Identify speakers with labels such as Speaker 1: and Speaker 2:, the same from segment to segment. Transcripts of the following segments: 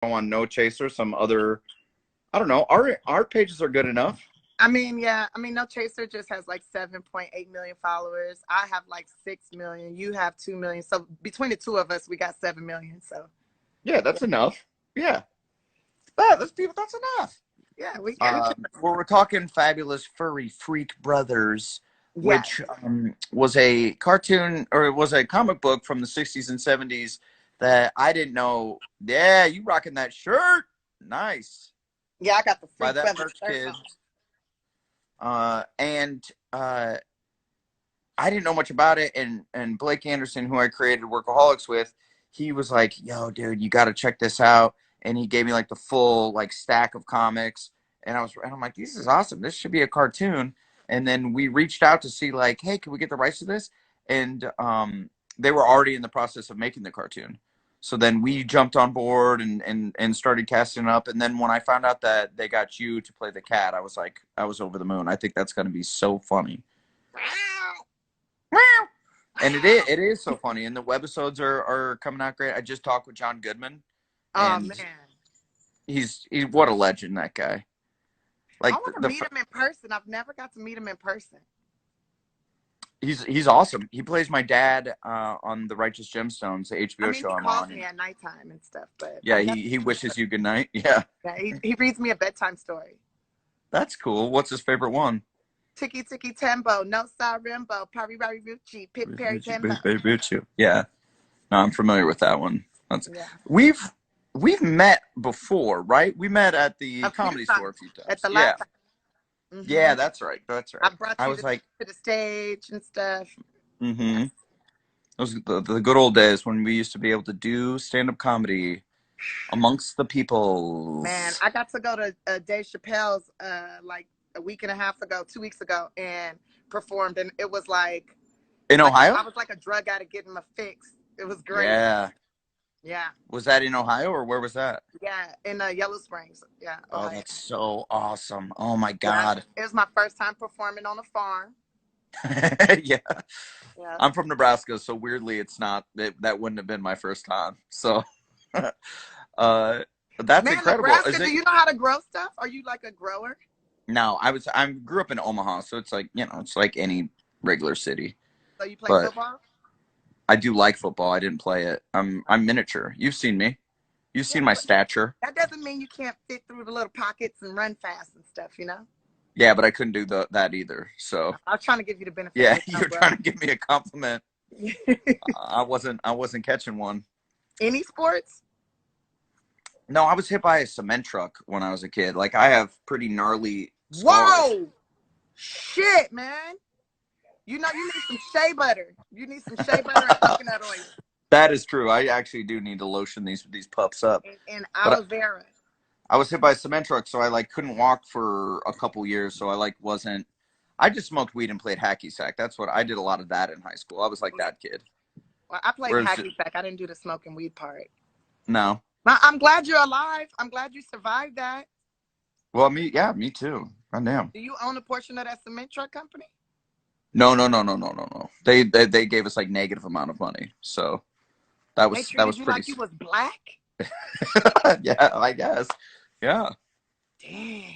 Speaker 1: on No Chaser, some other, I don't know. Our pages are good enough.
Speaker 2: I mean, yeah. I mean, No Chaser just has like 7.8 million followers. I have like 6 million. You have 2 million. So between the two of us, we got 7 million. So
Speaker 1: Yeah,
Speaker 2: yeah,
Speaker 1: that's enough. Yeah, that's people. That's enough.
Speaker 2: yeah, we can.
Speaker 1: Well, we're talking Fabulous Furry Freak Brothers,
Speaker 2: Yeah,
Speaker 1: which was a cartoon or it was a comic book from the 60s and 70s that I didn't know. Yeah, you rocking that shirt? Nice.
Speaker 2: yeah. I got the
Speaker 1: Buy
Speaker 2: Freak
Speaker 1: that
Speaker 2: Brothers
Speaker 1: merch,
Speaker 2: shirt on.
Speaker 1: kids. And I didn't know much about it. And Blake Anderson, who I created Workaholics with, he was like, "Yo, dude, you got to check this out." And he gave me like the full like stack of comics, and I'm like, "This is awesome. This should be a cartoon." And then we reached out to see like, "Hey, can we get the rights to this?" And they were already in the process of making the cartoon. So then we jumped on board and started casting it up. And then when I found out that they got you to play the cat, I was like, I was over the moon. I think that's going to be so funny. And it is so funny, and the webisodes are coming out great. I just talked with John Goodman,
Speaker 2: Oh
Speaker 1: and
Speaker 2: man,
Speaker 1: he's what a legend, that guy.
Speaker 2: I
Speaker 1: Like
Speaker 2: want to meet him in person. I've never got to meet him in person.
Speaker 1: he's awesome. He plays my dad on the Righteous Gemstones, the
Speaker 2: I
Speaker 1: HBO
Speaker 2: mean,
Speaker 1: show
Speaker 2: he
Speaker 1: I'm
Speaker 2: calls
Speaker 1: on.
Speaker 2: me at nighttime and stuff, but
Speaker 1: Yeah,
Speaker 2: I've never.
Speaker 1: he wishes you good night. Yeah,
Speaker 2: Yeah, he reads me a bedtime story.
Speaker 1: that's cool. What's his favorite one?
Speaker 2: Tiki Tiki Tembo, No Sa Rimbo, Pari Rari Ruchi, Pip Perry Tembo.
Speaker 1: Yeah, no, I'm familiar with that one. That's,
Speaker 2: Yeah,
Speaker 1: we've we've met before, right? We met at the
Speaker 2: a few
Speaker 1: comedy store a
Speaker 2: times
Speaker 1: few
Speaker 2: at
Speaker 1: times.
Speaker 2: the
Speaker 1: Yeah,
Speaker 2: last time.
Speaker 1: yeah, that's right. That's
Speaker 2: I
Speaker 1: right.
Speaker 2: brought
Speaker 1: I
Speaker 2: you
Speaker 1: was like,
Speaker 2: to the stage and stuff. Yeah,
Speaker 1: mm-hmm. Those the good old days when we used to be able to do stand-up comedy amongst the
Speaker 2: man,
Speaker 1: peoples.
Speaker 2: I got to go to Dave Chappelle's like a week and a half ago, 2 weeks ago, and performed, and it was
Speaker 1: In
Speaker 2: like
Speaker 1: Ohio?
Speaker 2: I was like a drug addict getting my fix. It was great.
Speaker 1: Yeah.
Speaker 2: Yeah,
Speaker 1: Was that in Ohio or where was that?
Speaker 2: yeah, in Yellow Springs, yeah,
Speaker 1: Oh,
Speaker 2: Ohio.
Speaker 1: that's so awesome. Oh my
Speaker 2: Yeah,
Speaker 1: God.
Speaker 2: it was my first time performing on a farm.
Speaker 1: Yeah.
Speaker 2: Yeah.
Speaker 1: I'm from Nebraska, so weirdly it's not that wouldn't have been my first time. So uh that's
Speaker 2: Man,
Speaker 1: incredible.
Speaker 2: Nebraska,
Speaker 1: Is
Speaker 2: do
Speaker 1: it
Speaker 2: you know how to grow stuff? Are you like a grower?
Speaker 1: no, I grew up in Omaha, so it's like, it's like any regular city.
Speaker 2: So you play
Speaker 1: But
Speaker 2: football?
Speaker 1: I do like football. I didn't play it. I'm miniature. You've seen me. You've
Speaker 2: Yeah,
Speaker 1: seen my
Speaker 2: but
Speaker 1: stature.
Speaker 2: that doesn't mean you can't fit through the little pockets and run fast and stuff, you know?
Speaker 1: Yeah, but I couldn't do that either. So
Speaker 2: I was trying to give you the benefit of
Speaker 1: yeah,
Speaker 2: the
Speaker 1: you're
Speaker 2: doubt, bro.
Speaker 1: trying to give me a compliment. I wasn't catching one.
Speaker 2: Any sports?
Speaker 1: No, I was hit by a cement truck when I was a kid. Like I have pretty gnarly scars.
Speaker 2: Whoa! Shit, man. You know, you need some shea butter. You need some shea butter and coconut oil
Speaker 1: That is true. I actually do need to lotion these pups up.
Speaker 2: and
Speaker 1: But
Speaker 2: aloe vera.
Speaker 1: I was hit by a cement truck, so I like couldn't walk for a couple years. So I like wasn't. I just smoked weed and played hacky sack. That's what I did. A lot of that in high school. I was like that kid.
Speaker 2: Well, I played
Speaker 1: Whereas
Speaker 2: hacky sack. I didn't do the smoking weed part.
Speaker 1: no.
Speaker 2: But I'm glad you're alive. I'm glad you survived that.
Speaker 1: Well, me too. God damn.
Speaker 2: Do you own a portion of that cement truck company?
Speaker 1: No, no, no, no, no, no, no. They gave us like negative amount of money, so that
Speaker 2: They
Speaker 1: was that was
Speaker 2: treated you
Speaker 1: pretty.
Speaker 2: like you was black?
Speaker 1: Yeah, I guess. Yeah,
Speaker 2: Dang.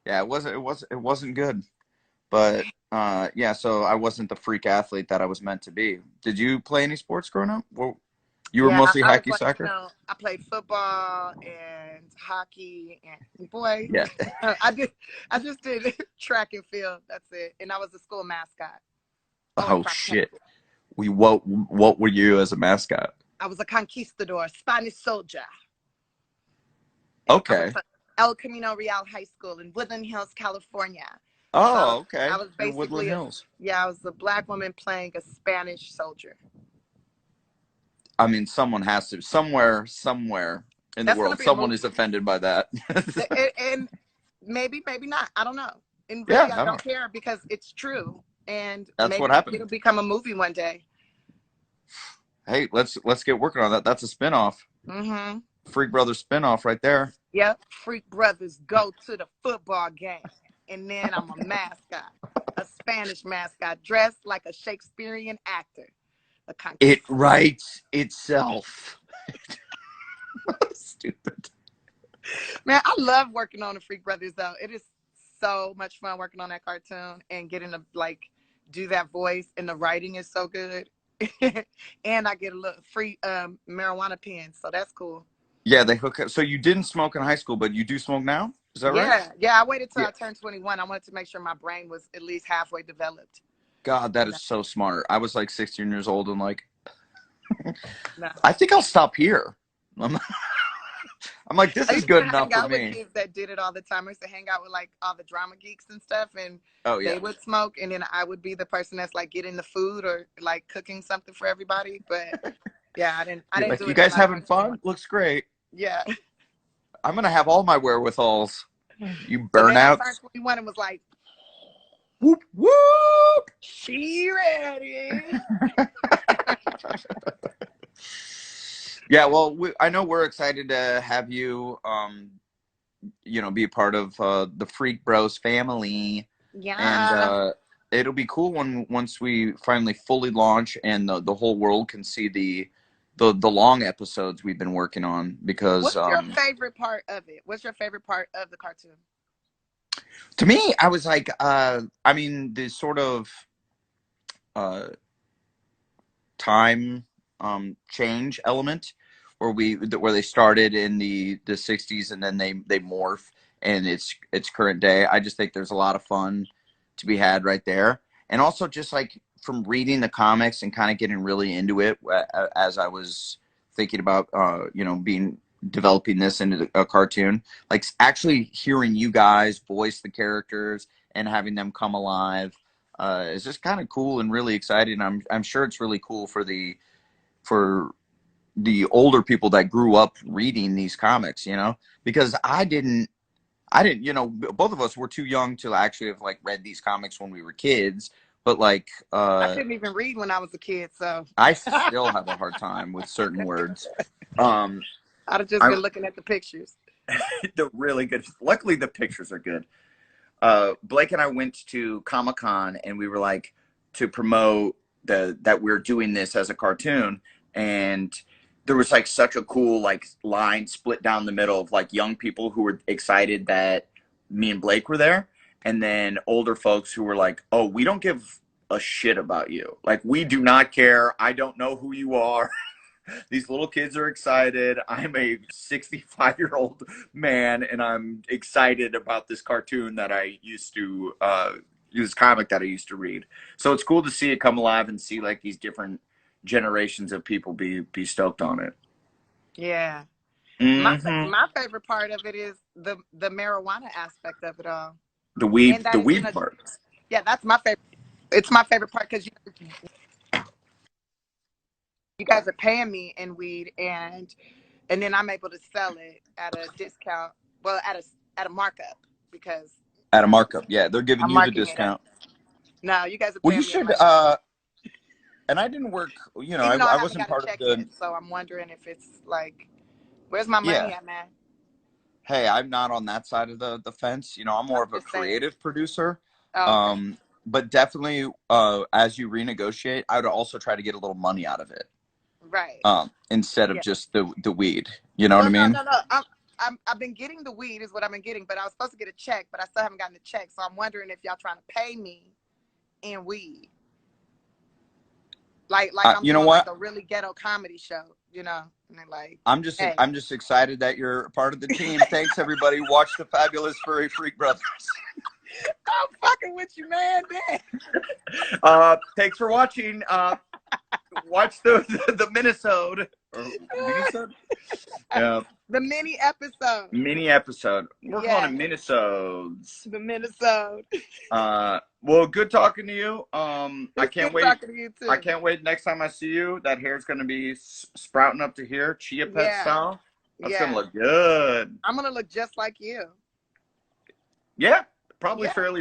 Speaker 1: yeah. It wasn't good, but yeah. So I wasn't the freak athlete that I was meant to be. Did you play any sports growing up? Well, you were
Speaker 2: Yeah,
Speaker 1: mostly
Speaker 2: I was
Speaker 1: hacky
Speaker 2: like,
Speaker 1: sacker.
Speaker 2: I played football and hockey and boy,
Speaker 1: Yeah.
Speaker 2: I just did track and field. That's it. And I was the school mascot. Owned
Speaker 1: Oh
Speaker 2: by
Speaker 1: shit. What were you as a mascot?
Speaker 2: I was a conquistador, Spanish soldier. And I went
Speaker 1: Okay.
Speaker 2: to El Camino Real High School in Woodland Hills, California. So
Speaker 1: Oh,
Speaker 2: I
Speaker 1: okay.
Speaker 2: was
Speaker 1: You're
Speaker 2: basically
Speaker 1: Woodland Hills.
Speaker 2: I was a black woman playing a Spanish soldier.
Speaker 1: I mean, someone has to somewhere in the
Speaker 2: That's gonna
Speaker 1: world,
Speaker 2: be a
Speaker 1: someone is
Speaker 2: movie.
Speaker 1: offended by that.
Speaker 2: And maybe not. I don't know. And
Speaker 1: Yeah,
Speaker 2: really, I
Speaker 1: I
Speaker 2: don't
Speaker 1: don't.
Speaker 2: care because it's true. And
Speaker 1: That's what
Speaker 2: maybe
Speaker 1: happened.
Speaker 2: it'll become a movie one day.
Speaker 1: Hey, let's get working on that. That's a spinoff.
Speaker 2: Mm-hmm.
Speaker 1: Freak Brothers spinoff right there.
Speaker 2: Yep. Freak brothers go to the football game, and then I'm a mascot, a Spanish mascot, dressed like a Shakespearean actor. A
Speaker 1: It writes itself. Stupid.
Speaker 2: Man, I love working on the Freak Brothers though. It is so much fun working on that cartoon and getting to like do that voice, and the writing is so good. And I get a little free marijuana pen, so that's cool.
Speaker 1: Yeah, they hook up. So you didn't smoke in high school, but you do smoke now? Is that right?
Speaker 2: Yeah, yeah. I waited till
Speaker 1: Yeah.
Speaker 2: I turned 21. I wanted to make sure my brain was at least halfway developed.
Speaker 1: God, that
Speaker 2: You
Speaker 1: is
Speaker 2: know,
Speaker 1: so smart. I was like 16 years old and like,
Speaker 2: no.
Speaker 1: I think I'll stop here. I'm, I'm like, this
Speaker 2: I
Speaker 1: is
Speaker 2: used
Speaker 1: good
Speaker 2: to
Speaker 1: enough
Speaker 2: hang
Speaker 1: for
Speaker 2: out with
Speaker 1: me.
Speaker 2: kids that did it all the time. I used to hang out with like all the drama geeks and stuff, and
Speaker 1: Oh
Speaker 2: they
Speaker 1: yeah.
Speaker 2: would smoke, and then I would be the person that's like getting the food or like cooking something for everybody. But yeah, I
Speaker 1: You're
Speaker 2: didn't
Speaker 1: like,
Speaker 2: do
Speaker 1: you
Speaker 2: it till
Speaker 1: guys
Speaker 2: I
Speaker 1: having
Speaker 2: turned 21.
Speaker 1: fun? Looks great.
Speaker 2: Yeah.
Speaker 1: I'm gonna have all my wherewithals. You
Speaker 2: So then I turned
Speaker 1: burnouts.
Speaker 2: 21 and was like,
Speaker 1: Whoop whoop.
Speaker 2: she ready.
Speaker 1: Yeah, well, I know we're excited to have you, be a part of the Freak Bros family, and
Speaker 2: Yeah.
Speaker 1: it'll be cool when once we finally fully launch and the whole world can see the long episodes we've been working on. Because
Speaker 2: What's your favorite part of it? What's your favorite part of the cartoon?
Speaker 1: to me, I was like, I mean, the sort of uh, time change element where they started in the 60s and then they morph and it's current day. I just think there's a lot of fun to be had right there, and also just like from reading the comics and kind of getting really into it as I was thinking about being developing this into a cartoon, like actually hearing you guys voice the characters and having them come alive is just kind of cool and really exciting. I'm sure it's really cool for the older people that grew up reading these comics, because I didn't, both of us were too young to actually have like read these comics when we were kids, but like
Speaker 2: I couldn't even read when I was a kid, so
Speaker 1: I still have a hard time with certain words. Um,
Speaker 2: I'd have just
Speaker 1: I
Speaker 2: been looking at the pictures.
Speaker 1: the really good. Luckily, the pictures are good. Blake and I went to Comic-Con and we were like to promote that we're doing this as a cartoon, and there was like such a cool like line split down the middle of like young people who were excited that me and Blake were there, and then older folks who were like, "Oh, we don't give a shit about you. Like we do not care. I don't know who you are." These little kids are excited. I'm a 65-year-old man, and I'm excited about this cartoon that I used to this comic that I used to read. So it's cool to see it come alive and see like these different generations of people be stoked on it.
Speaker 2: Yeah.
Speaker 1: Mm-hmm.
Speaker 2: My favorite part of it is the marijuana aspect of it all.
Speaker 1: The
Speaker 2: And
Speaker 1: weed,
Speaker 2: that
Speaker 1: the
Speaker 2: is
Speaker 1: weed part.
Speaker 2: yeah, that's my favorite. It's my favorite part because you guys are paying me in weed, and then I'm able to sell it at a discount. Well, at a markup because
Speaker 1: At a markup. Yeah, they're giving
Speaker 2: I'm
Speaker 1: you the
Speaker 2: marking it up.
Speaker 1: discount.
Speaker 2: No, you guys are
Speaker 1: Well, you
Speaker 2: paying me in
Speaker 1: should.
Speaker 2: money,
Speaker 1: And I didn't work.
Speaker 2: even though I
Speaker 1: I
Speaker 2: haven't
Speaker 1: wasn't
Speaker 2: got a
Speaker 1: part of
Speaker 2: check
Speaker 1: the.
Speaker 2: yet. So I'm wondering if it's like, where's my money
Speaker 1: Yeah.
Speaker 2: at, man?
Speaker 1: Hey, I'm not on that side of the fence. I'm more
Speaker 2: I'm
Speaker 1: of a
Speaker 2: just saying.
Speaker 1: creative producer.
Speaker 2: Oh, okay.
Speaker 1: Um, but definitely, as you renegotiate, I would also try to get a little money out of it,
Speaker 2: Right.
Speaker 1: instead of
Speaker 2: Yeah.
Speaker 1: just the weed. You know what I
Speaker 2: Well, no,
Speaker 1: mean?
Speaker 2: no, no. I've been getting the weed is what I've been getting, but I was supposed to get a check, but I still haven't gotten the check. So I'm wondering if y'all trying to pay me in weed, like I'm
Speaker 1: You know
Speaker 2: doing like
Speaker 1: what?
Speaker 2: a really ghetto comedy show, and they're like,
Speaker 1: I'm just
Speaker 2: hey,
Speaker 1: I'm just excited that you're a part of the team. Thanks, everybody. Watch the fabulous furry freak brothers.
Speaker 2: I'm fucking with you, man. Damn.
Speaker 1: Thanks for watching. Watch the Minnesota or Minnesota. Yeah.
Speaker 2: The mini episode.
Speaker 1: Mini episode. We're calling
Speaker 2: Yeah,
Speaker 1: it Minisodes.
Speaker 2: the Minnesota.
Speaker 1: Well, good talking to you. I
Speaker 2: It's
Speaker 1: can't
Speaker 2: good
Speaker 1: wait.
Speaker 2: talking to you
Speaker 1: I
Speaker 2: too.
Speaker 1: can't wait next time I see you. That hair's gonna be sprouting up to here, chia pet
Speaker 2: Yeah,
Speaker 1: style. That's gonna
Speaker 2: yeah.
Speaker 1: look good.
Speaker 2: I'm gonna look just like you.
Speaker 1: Yeah, probably
Speaker 2: Yeah.
Speaker 1: fairly